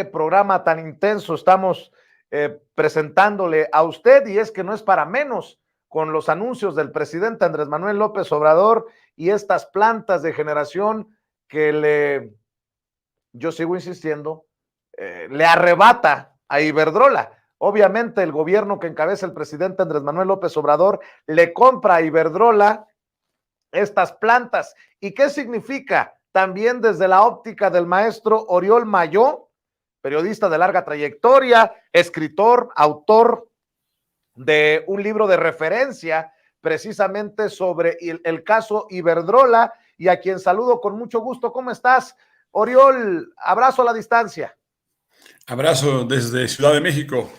Programa tan intenso estamos presentándole a usted, y es que no es para menos con los anuncios del presidente Andrés Manuel López Obrador y estas plantas de generación que yo sigo insistiendo, le arrebata a Iberdrola. Obviamente el gobierno que encabeza el presidente Andrés Manuel López Obrador le compra a Iberdrola estas plantas. ¿Y qué significa? También desde la óptica del maestro Oriol Mayó, periodista de larga trayectoria, escritor, autor de un libro de referencia precisamente sobre el caso Iberdrola, y a quien saludo con mucho gusto. ¿Cómo estás, Oriol? Abrazo a la distancia. Abrazo desde Ciudad de México.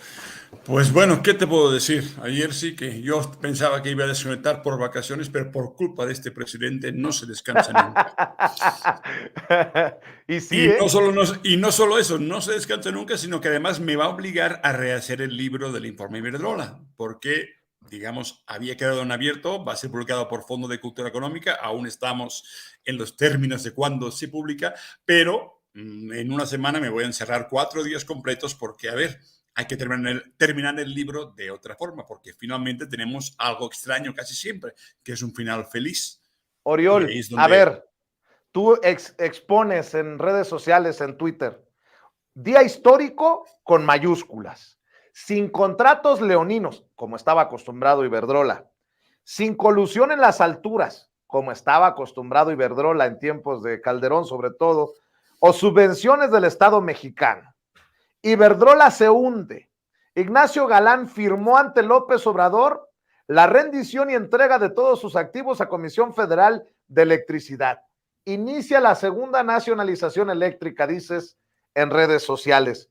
Pues bueno, ¿qué te puedo decir? Ayer sí que yo pensaba que iba a desconectar por vacaciones, pero por culpa de este presidente no se descansa nunca. Y sí, Y no solo eso, no se descansa nunca, sino que además me va a obligar a rehacer el libro del informe Iberdrola, porque, digamos, había quedado en abierto, va a ser publicado por Fondo de Cultura Económica, aún estamos en los términos de cuándo se publica, pero en una semana me voy a encerrar 4 días completos porque, a ver, hay que terminar el libro de otra forma, porque finalmente tenemos algo extraño casi siempre, que es un final feliz. Y ahí Oriol, es a donde... ver, tú expones en redes sociales, en Twitter, día histórico con mayúsculas, sin contratos leoninos, como estaba acostumbrado Iberdrola, sin colusión en las alturas, como estaba acostumbrado Iberdrola en tiempos de Calderón sobre todo, o subvenciones del Estado mexicano. Iberdrola se hunde. Ignacio Galán firmó ante López Obrador la rendición y entrega de todos sus activos a Comisión Federal de Electricidad. Inicia la segunda nacionalización eléctrica, dices en redes sociales.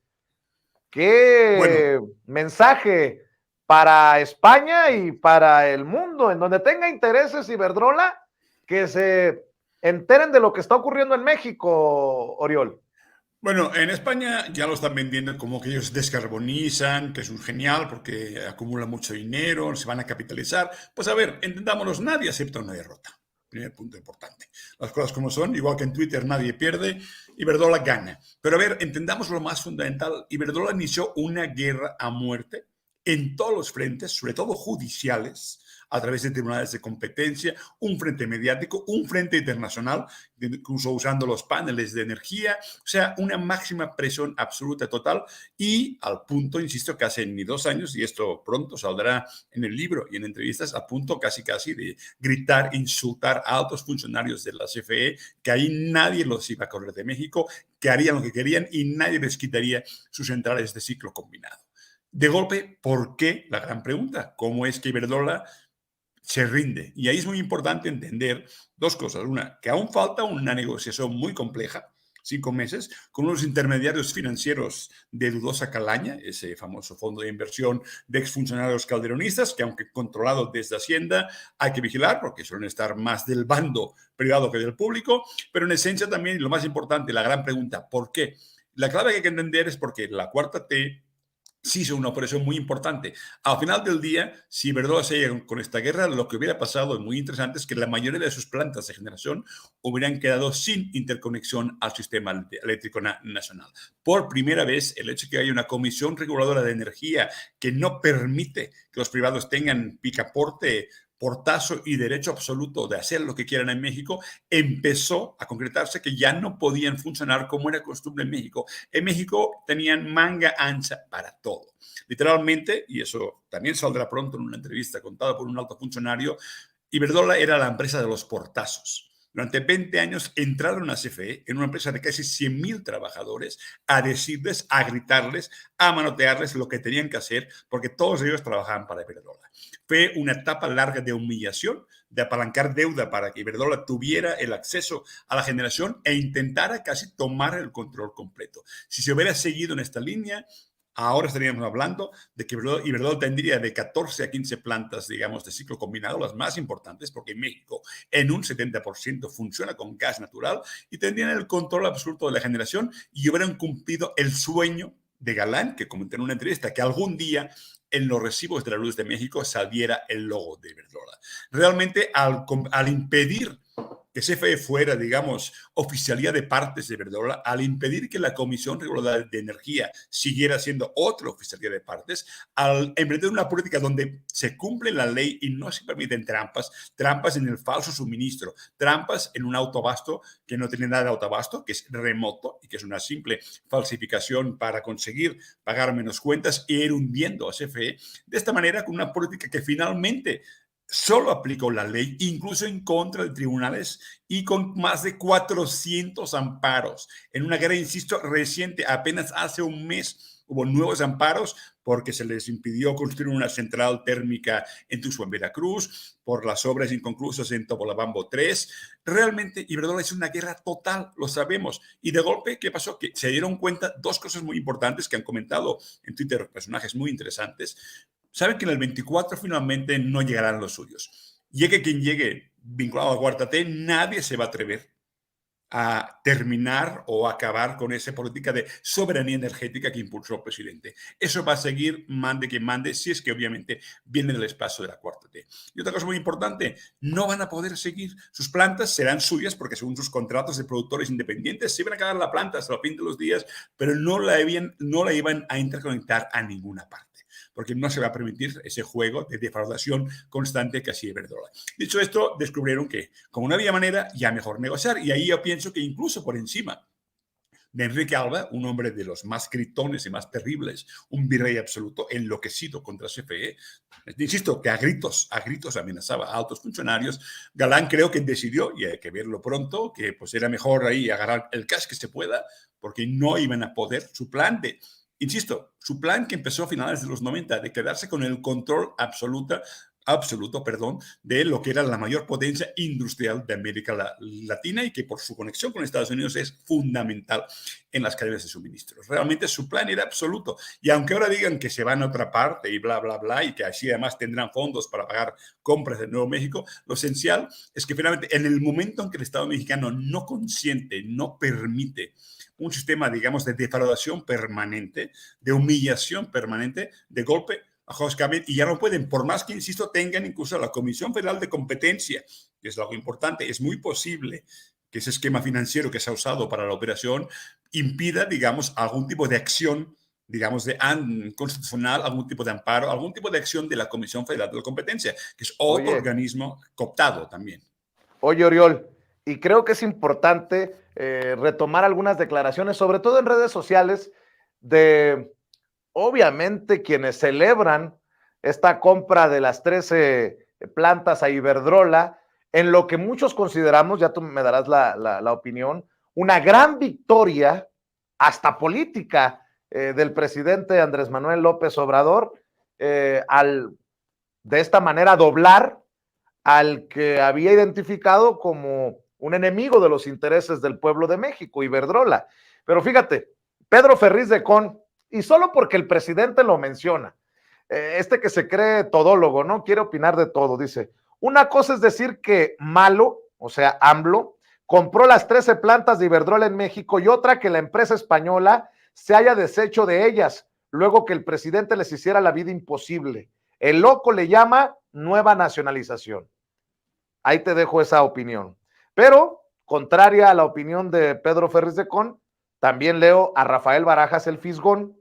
Bueno, Qué mensaje para España y para el mundo, en donde tenga intereses Iberdrola, que se enteren de lo que está ocurriendo en México, Oriol. Bueno, en España ya lo están vendiendo como que ellos descarbonizan, que es un genial porque acumulan mucho dinero, se van a capitalizar. Pues a ver, entendámonos, nadie acepta una derrota. Primer punto importante. Las cosas como son, igual que en Twitter nadie pierde, Iberdrola gana. Pero a ver, entendamos lo más fundamental. Iberdrola inició una guerra a muerte en todos los frentes, sobre todo judiciales, a través de tribunales de competencia, un frente mediático, un frente internacional, incluso usando los paneles de energía, o sea, una máxima presión absoluta total y al punto, insisto, que hace ni 2 años, y esto pronto saldrá en el libro y en entrevistas, a punto casi de gritar, insultar a altos funcionarios de la CFE, que ahí nadie los iba a correr de México, que harían lo que querían y nadie les quitaría sus centrales de ciclo combinado. De golpe, ¿por qué? La gran pregunta, ¿cómo es que Iberdrola se rinde? Y ahí es muy importante entender 2 cosas. Una, que aún falta una negociación muy compleja, 5 meses, con unos intermediarios financieros de dudosa calaña, ese famoso fondo de inversión de exfuncionarios calderonistas, que aunque controlado desde Hacienda, hay que vigilar porque suelen estar más del bando privado que del público, pero en esencia también, y lo más importante, la gran pregunta, ¿por qué? La clave que hay que entender es porque la cuarta T sí es una operación muy importante. Al final del día, si Iberdrola se llega con esta guerra, lo que hubiera pasado, muy interesante, es que la mayoría de sus plantas de generación hubieran quedado sin interconexión al sistema eléctrico nacional. Por primera vez, el hecho de que haya una comisión reguladora de energía que no permite que los privados tengan picaporte, portazo y derecho absoluto de hacer lo que quieran en México, empezó a concretarse que ya no podían funcionar como era costumbre en México. En México tenían manga ancha para todo. Literalmente, y eso también saldrá pronto en una entrevista contada por un alto funcionario, Iberdrola era la empresa de los portazos. Durante 20 años entraron a CFE, en una empresa de casi 100,000 trabajadores, a decirles, a gritarles, a manotearles lo que tenían que hacer, porque todos ellos trabajaban para Iberdrola. Fue una etapa larga de humillación, de apalancar deuda para que Iberdrola tuviera el acceso a la generación e intentara casi tomar el control completo. Si se hubiera seguido en esta línea, ahora estaríamos hablando de que Iberdrola tendría de 14 a 15 plantas, digamos, de ciclo combinado, las más importantes, porque en México en un 70% funciona con gas natural y tendrían el control absoluto de la generación y hubieran cumplido el sueño de Galán, que comenté en una entrevista, que algún día en los recibos de la luz de México saliera el logo de Iberdrola. Realmente, al impedir que CFE fuera, digamos, oficialía de partes de Iberdrola, al impedir que la Comisión Reguladora de Energía siguiera siendo otra oficialía de partes, al emprender una política donde se cumple la ley y no se permiten trampas en el falso suministro, trampas en un autoabasto que no tiene nada de autoabasto, que es remoto y que es una simple falsificación para conseguir pagar menos cuentas e ir hundiendo a CFE de esta manera, con una política que finalmente solo aplicó la ley, incluso en contra de tribunales y con más de 400 amparos. En una guerra, insisto, reciente, apenas hace un mes, hubo nuevos amparos porque se les impidió construir una central térmica en Tuxtla, en Veracruz, por las obras inconclusas en Topolobampo 3. Realmente, Iberdrola es una guerra total, lo sabemos. Y de golpe, ¿qué pasó? Que se dieron cuenta dos cosas muy importantes que han comentado en Twitter personajes muy interesantes. Saben que en el 24 finalmente no llegarán los suyos. Llegue quien llegue vinculado a la Cuarta T, nadie se va a atrever a terminar o acabar con esa política de soberanía energética que impulsó el presidente. Eso va a seguir, mande quien mande, si es que obviamente viene del espacio de la Cuarta T. Y otra cosa muy importante, no van a poder seguir. Sus plantas serán suyas porque según sus contratos de productores independientes se iban a quedar la planta hasta el fin de los días, pero no la iban a interconectar a ninguna parte, porque no se va a permitir ese juego de defraudación constante que hacía Iberdrola. Dicho esto, descubrieron que como no había manera, ya mejor negociar. Y ahí yo pienso que incluso por encima de Enrique Alba, un hombre de los más gritones y más terribles, un virrey absoluto, enloquecido contra CFE, insisto, que a gritos amenazaba a altos funcionarios, Galán creo que decidió, y hay que verlo pronto, que pues era mejor ahí agarrar el cash que se pueda, porque no iban a poder, su plan de... Insisto, su plan que empezó a finales de los 90 de quedarse con el control absoluto, de lo que era la mayor potencia industrial de América Latina y que por su conexión con Estados Unidos es fundamental en las cadenas de suministros. Realmente su plan era absoluto. Y aunque ahora digan que se van a otra parte y bla, bla, bla, y que así además tendrán fondos para pagar compras de Nuevo México, lo esencial es que finalmente en el momento en que el Estado mexicano no consiente, no permite un sistema, digamos, de defraudación permanente, de humillación permanente, de golpe, y ya no pueden, por más que, insisto, tengan incluso la Comisión Federal de Competencia, que es algo importante, es muy posible que ese esquema financiero que se ha usado para la operación impida, digamos, algún tipo de acción, digamos, de constitucional, algún tipo de amparo, algún tipo de acción de la Comisión Federal de la Competencia, que es otro organismo cooptado también. Oye, Oriol, y creo que es importante retomar algunas declaraciones, sobre todo en redes sociales, de obviamente quienes celebran esta compra de las 13 plantas a Iberdrola, en lo que muchos consideramos, ya tú me darás la opinión, una gran victoria, hasta política, del presidente Andrés Manuel López Obrador, al de esta manera doblar al que había identificado como un enemigo de los intereses del pueblo de México, Iberdrola. Pero fíjate, Pedro Ferriz de Con, y solo porque el presidente lo menciona, este que se cree todólogo, ¿no? Quiere opinar de todo, dice, una cosa es decir que Malo, o sea, AMLO, compró las 13 plantas de Iberdrola en México y otra que la empresa española se haya deshecho de ellas, luego que el presidente les hiciera la vida imposible. El loco le llama nueva nacionalización. Ahí te dejo esa opinión. Pero, contraria a la opinión de Pedro Ferriz de Con, también leo a Rafael Barajas el Fisgón,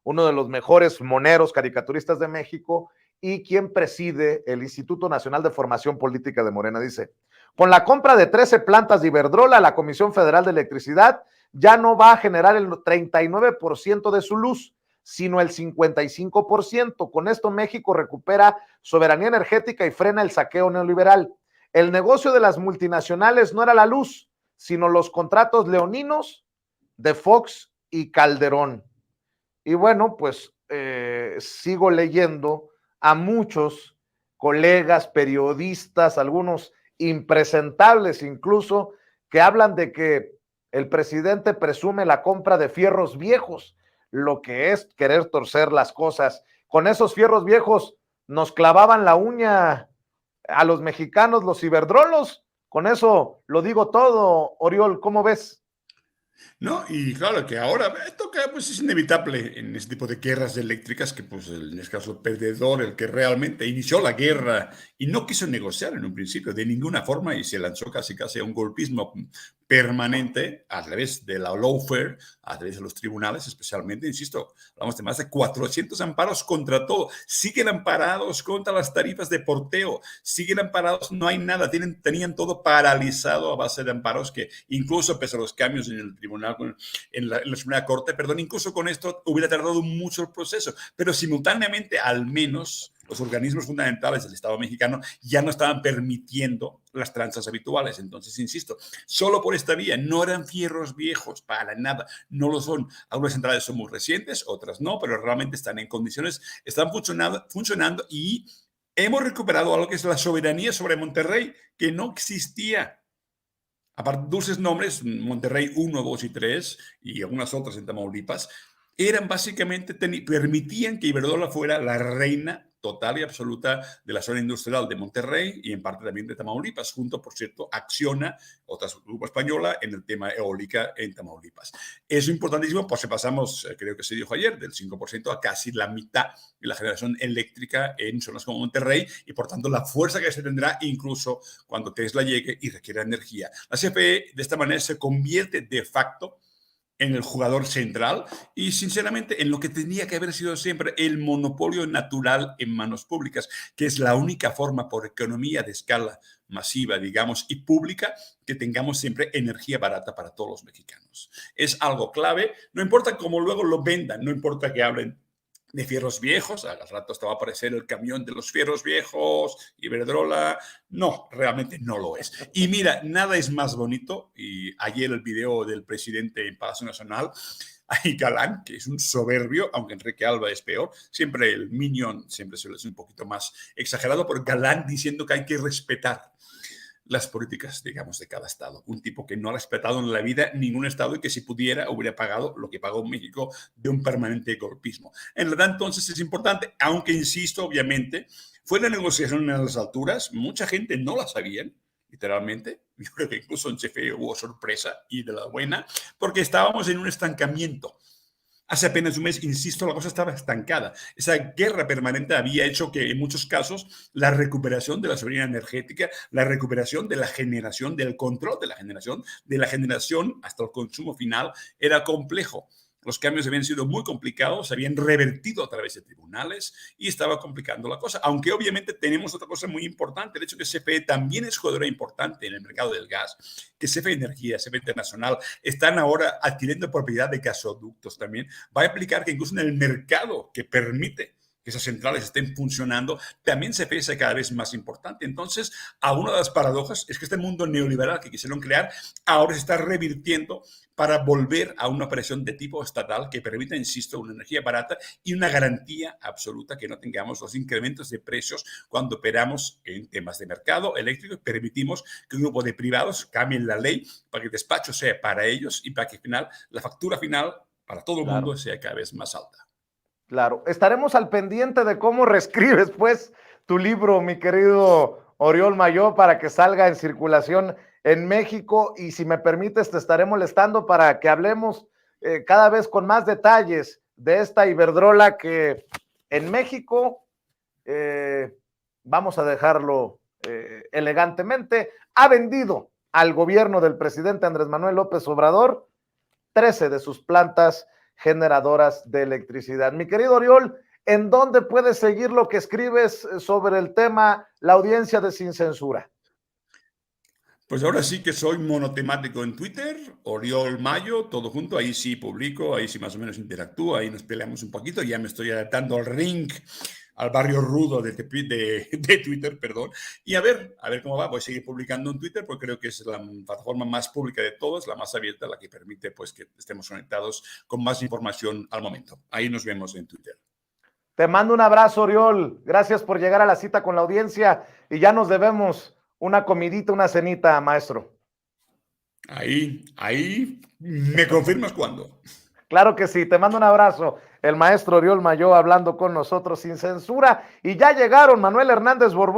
uno de los mejores moneros caricaturistas de México y quien preside el Instituto Nacional de Formación Política de Morena. Dice, con la compra de 13 plantas de Iberdrola, la Comisión Federal de Electricidad ya no va a generar el 39% de su luz, sino el 55%. Con esto México recupera soberanía energética y frena el saqueo neoliberal. El negocio de las multinacionales no era la luz, sino los contratos leoninos de Fox y Calderón. Y bueno, pues sigo leyendo a muchos colegas, periodistas, algunos impresentables incluso, que hablan de que el presidente presume la compra de fierros viejos, lo que es querer torcer las cosas. Con esos fierros viejos nos clavaban la uña a los mexicanos, los iberdrolos. Con eso lo digo todo, Oriol, ¿cómo ves? ¿No? Y claro que ahora esto que, pues, es inevitable en este tipo de guerras eléctricas que, pues, en este caso, el perdedor, el que realmente inició la guerra y no quiso negociar en un principio de ninguna forma y se lanzó casi casi a un golpismo permanente a través de la lawfare, a través de los tribunales especialmente, insisto, hablamos de más de 400 amparos contra todo, siguen amparados contra las tarifas de porteo, siguen amparados, no hay nada, tenían todo paralizado a base de amparos que incluso pese a los cambios en el tribunal, en la Suprema Corte, perdón, incluso con esto hubiera tardado mucho el proceso, pero simultáneamente al menos los organismos fundamentales del Estado mexicano ya no estaban permitiendo las tranzas habituales. Entonces, insisto, solo por esta vía, no eran fierros viejos, para nada, no lo son. Algunas centrales son muy recientes, otras no, pero realmente están en condiciones, están funcionando y hemos recuperado algo que es la soberanía sobre Monterrey, que no existía. Aparte, dulces nombres, Monterrey 1, 2 y 3, y algunas otras en Tamaulipas, eran básicamente, permitían que Iberdrola fuera la reina total y absoluta de la zona industrial de Monterrey y en parte también de Tamaulipas, junto, por cierto, Acciona, otra grupo española, en el tema eólica en Tamaulipas. Es importantísimo, pues si pasamos, creo que se dijo ayer, del 5% a casi la mitad de la generación eléctrica en zonas como Monterrey y, por tanto, la fuerza que se tendrá incluso cuando Tesla llegue y requiera energía. La CFE, de esta manera, se convierte de facto en el jugador central y, sinceramente, en lo que tenía que haber sido siempre el monopolio natural en manos públicas, que es la única forma por economía de escala masiva, digamos, y pública, que tengamos siempre energía barata para todos los mexicanos. Es algo clave, no importa cómo luego lo vendan, no importa que hablen de fierros viejos, al rato te va a aparecer el camión de los fierros viejos, Iberdrola, no, realmente no lo es. Y mira, nada es más bonito, y ayer el video del presidente en Palacio Nacional, hay Galán, que es un soberbio, aunque Enrique Alba es peor, siempre el minion, siempre se lo hace un poquito más exagerado, pero Galán diciendo que hay que respetar las políticas, digamos, de cada estado. Un tipo que no ha respetado en la vida ningún estado y que si pudiera hubiera pagado lo que pagó México de un permanente golpismo. En verdad, entonces es importante, aunque insisto, obviamente, fue la negociación a las alturas, mucha gente no la sabían, literalmente. Yo creo que incluso en CFE hubo sorpresa y de la buena, porque estábamos en un estancamiento. Hace apenas un mes, insisto, la cosa estaba estancada. Esa guerra permanente había hecho que en muchos casos la recuperación de la soberanía energética, la recuperación de la generación, del control de la generación hasta el consumo final era complejo. Los cambios habían sido muy complicados, se habían revertido a través de tribunales y estaba complicando la cosa. Aunque obviamente tenemos otra cosa muy importante, el hecho que CFE también es jugadora importante en el mercado del gas, que CFE Energía, CFE Internacional están ahora adquiriendo propiedad de gasoductos también, va a implicar que incluso en el mercado que permite que esas centrales estén funcionando, también se hace cada vez más importante. Entonces, a una de las paradojas es que este mundo neoliberal que quisieron crear ahora se está revirtiendo para volver a una operación de tipo estatal que permita, insisto, una energía barata y una garantía absoluta que no tengamos los incrementos de precios cuando operamos en temas de mercado eléctrico y permitimos que un grupo de privados cambien la ley para que el despacho sea para ellos y para que al final la factura final para todo el mundo sea cada vez más alta. Claro, estaremos al pendiente de cómo reescribes, pues, tu libro, mi querido Oriol Mayó, para que salga en circulación en México. Y si me permites, te estaré molestando para que hablemos cada vez con más detalles de esta Iberdrola que en México, vamos a dejarlo elegantemente, ha vendido al gobierno del presidente Andrés Manuel López Obrador 13 de sus plantas generadoras de electricidad. Mi querido Oriol, ¿en dónde puedes seguir lo que escribes sobre el tema La Audiencia de Sin Censura? Pues ahora sí que soy monotemático en Twitter, Oriol Mayo, todo junto, ahí sí publico, ahí sí más o menos interactúo, ahí nos peleamos un poquito, ya me estoy adaptando al ring, al barrio rudo de Twitter, perdón, y a ver cómo va, voy a seguir publicando en Twitter porque creo que es la plataforma más pública de todas, la más abierta, la que permite pues que estemos conectados con más información al momento. Ahí nos vemos en Twitter. Te mando un abrazo, Oriol, gracias por llegar a la cita con la audiencia y ya nos debemos una comidita, una cenita, maestro. Ahí, ¿me confirmas cuándo? Claro que sí, te mando un abrazo. El maestro Oriol Mayó hablando con nosotros sin censura. Y ya llegaron Manuel Hernández Borbón.